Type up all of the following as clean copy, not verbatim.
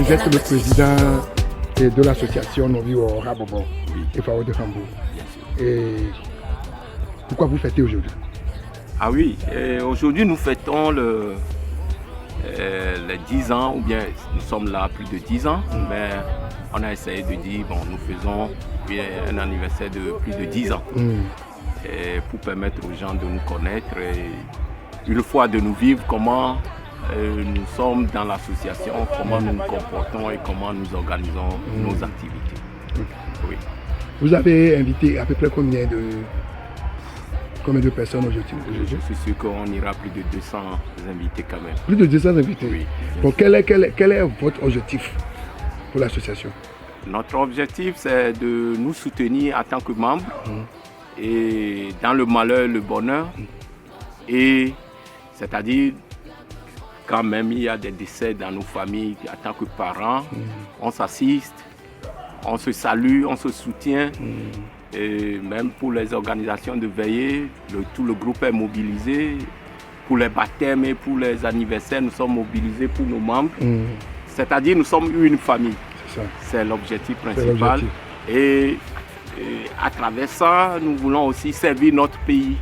Vous êtes le président de l'association Noviwo Rabobo et Fao de Hambourg. Et pourquoi vous fêtez aujourd'hui? Ah oui, aujourd'hui nous fêtons les 10 ans, ou bien nous sommes là plus de 10 ans, mais on a essayé de dire, bon, nous faisons un anniversaire de plus de 10 ans, et pour permettre aux gens de nous connaître et une fois de nous vivre comment nous sommes dans l'association, comment nous nous comportons et comment nous organisons nos activités. Oui. Vous avez invité à peu près combien de personnes aujourd'hui? Je suis sûr qu'on ira plus de 200 invités quand même. Plus de 200 invités? Oui. Donc quel est votre objectif pour l'association? Notre objectif, c'est de nous soutenir en tant que membres et dans le malheur, le bonheur. Et c'est-à-dire, quand même il y a des décès dans nos familles, en tant que parents, on s'assiste, on se salue, on se soutient. Et même pour les organisations de veillée, tout le groupe est mobilisé. Pour les baptêmes et pour les anniversaires, nous sommes mobilisés pour nos membres. C'est-à-dire, nous sommes une famille. C'est l'objectif principal. Et à travers ça, nous voulons aussi servir notre pays,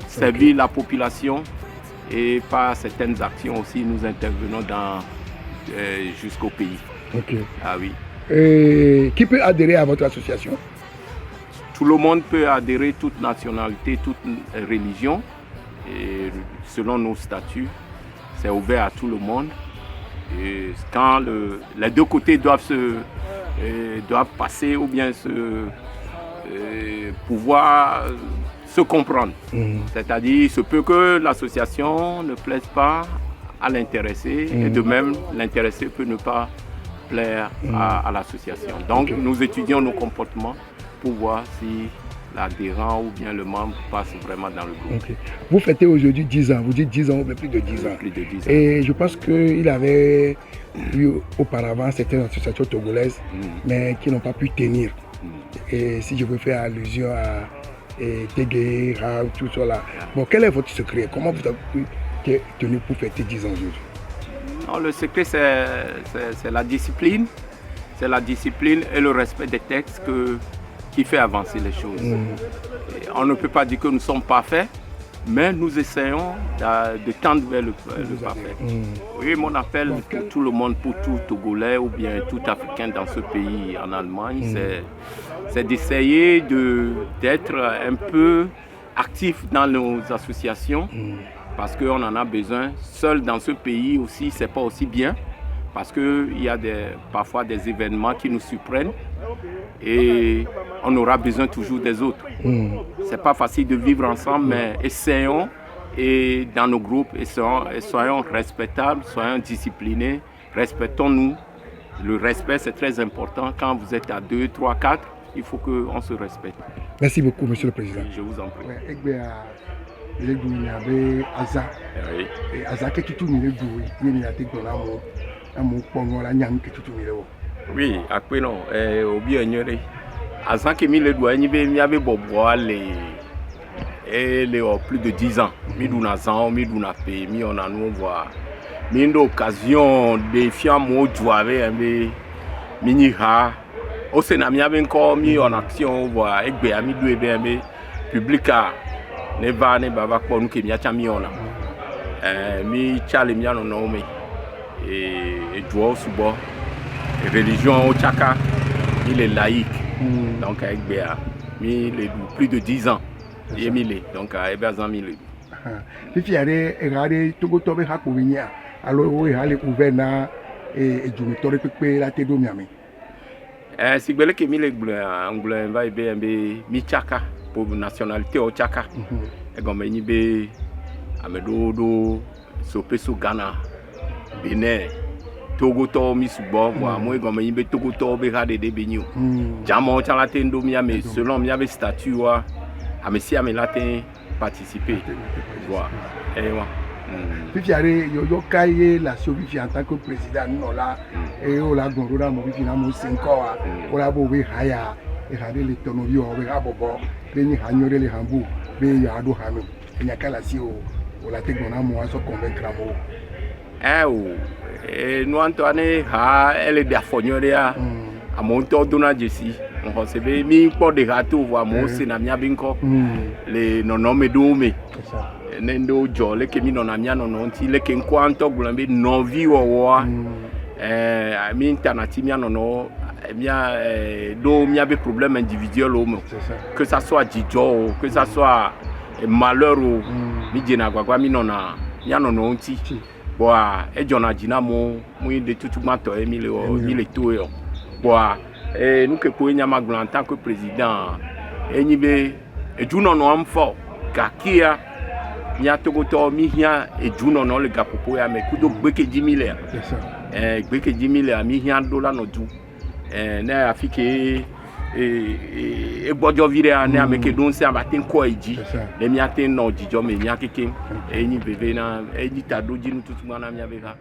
servir la population. Et par certaines actions aussi, nous intervenons jusqu'au pays. Ah oui. Et qui peut adhérer à votre association? Tout le monde peut adhérer, toute nationalité, toute religion. Et selon nos statuts, c'est ouvert à tout le monde. Et quand les deux côtés doivent passer ou bien pouvoir se comprendre. C'est-à-dire, il se peut que l'association ne plaise pas à l'intéressé et de même, l'intéressé peut ne pas plaire à l'association. Donc, nous étudions nos comportements pour voir si l'adhérent ou bien le membre passe vraiment dans le groupe. Vous fêtez aujourd'hui 10 ans, vous dites 10 ans, mais plus de 10 ans. Plus de 10 ans. Et je pense qu'il avait eu auparavant certaines associations togolaises, mais qui n'ont pas pu tenir. Et si je veux faire allusion à Tégué, Ra, tout cela. Bon, quel est votre secret? Comment vous avez tenu pour fêter 10 ans aujourd'hui? Non, le secret, c'est la discipline. C'est la discipline et le respect des textes qui fait avancer les choses. Et on ne peut pas dire que nous sommes parfaits, mais nous essayons de tendre vers le parfait. Oui, mon appel pour tout le monde, pour tout Togolais ou bien tout Africain dans ce pays, en Allemagne, c'est d'essayer d'être un peu actif dans nos associations, parce qu'on en a besoin. Seul dans ce pays aussi, c'est pas aussi bien, parce qu'il y a parfois des événements qui nous surprennent et on aura besoin toujours des autres. C'est pas facile de vivre ensemble, mais essayons et dans nos groupes, soyons respectables, soyons disciplinés, respectons-nous. Le respect, c'est très important. Quand vous êtes à 2, 3, 4, il faut qu'on se respecte. Merci beaucoup, Monsieur le Président. Je vous en prie. Oui, après non, au bien ignoré. Azan qui le doigt, il y avait plus de 10 ans. On a nous voir. Mais une occasion de faire mon joie mini ha. Au Sénat, il y avait encore mis en action voir avec Béami de BMB public ne va ne baba pour nous qui m'y a mis on a. Mi Charles m'y a nommé et doit subo. Religion au Tchaka, il est laïque. Donc avec Béa, il est plus de 10 ans. Il est milé, donc à Ebazan milé. Si tu as regardé Togo Tobe Hakovinia, alors oui, elle est ouverte et du méthode que la Tédo Miami. Si vous voulez que milé anglais va BMB Michaka pour nationalité au Tchaka. Et comme il y a Amedodo, Sopeso Ghana, Bénin. Togo to mi subo moi comme il be Togo to be ha de benyu jamo chala tendo mi ame selon mi ave statut wa amesi ame latin participer voilà et moi puis allez yo kaye la survie en tant que président non là et on la gondora mo bi na mo 5 ans on la bo be haya e ha de le tono yo be ha bobo be ni hanyore le hambu be ya do hame nya kala si o la te gona mo aso convaincre mo Et nous Antoine ha elle de afonyoria a monto dona jesi on se be mi po de gato wa mo se na mia binko le nono medome nendo jo le ke mi nona mia nono nti le ke nko anto gulambe no vi wo mi internati mia nono mia do mia be problème individuel o que ça soit dijo que ça soit malheur o mi jena gwagwa mi nona mia nono nti boa e jona jina mo de tout mato e mi le to yo boa nous que pour nyama en tant que président e nibe e juno no amfo kakia nya togoto mi hia e juno no le gapopo ya me kudo gbeke 10,000 c'est ça gbeke 10,000 mi hia dollar no du na afike e bojo vire ane ameke don se abaten ko eji le mi aten no jijo me mi akeke e ni bebe na e ni tadoji nu tutu mana mi abeka